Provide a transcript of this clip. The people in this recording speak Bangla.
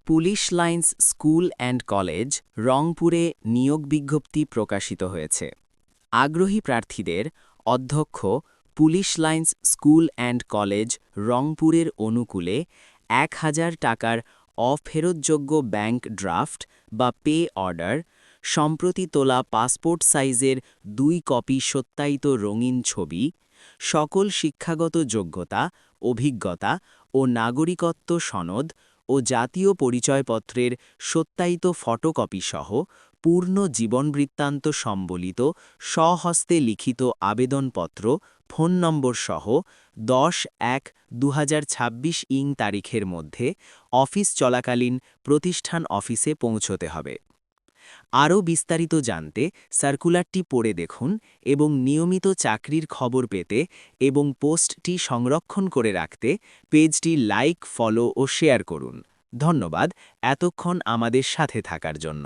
Police lines school and college রংপুরে নিয়োগ বিজ্ঞপ্তি প্রকাশিত হয়েছে। আগ্রহী প্রার্থীদের অধ্যক্ষ police lines school and college রংপুরের অনুকূলে ১,০০০ টাকার অফেরতযোগ্য ব্যাংক ড্রাফট বা পে অর্ডার, সম্প্রতি তোলা পাসপোর্ট সাইজের ২ কপি সত্যায়িত রঙিন ছবি, সকল শিক্ষাগত যোগ্যতা, অভিজ্ঞতা ও নাগরিকত্ব সনদ ও জাতীয় পরিচয়পত্রের সত্যায়িত ফটোকপিসহ পূর্ণ জীবনবৃত্তান্ত সম্বলিত স্বহস্তে লিখিত আবেদনপত্র, ফোন নম্বর সহ ১০-১-২০২৬ তারিখের মধ্যে অফিস চলাকালীন প্রতিষ্ঠান অফিসে পৌঁছতে হবে। আরও বিস্তারিত জানতে সার্কুলারটি পড়ে দেখুন এবং নিয়মিত চাকরির খবর পেতে এবং পোস্টটি সংরক্ষণ করে রাখতে পেজটি লাইক, ফলো ও শেয়ার করুন। ধন্যবাদ এতক্ষণ আমাদের সাথে থাকার জন্য।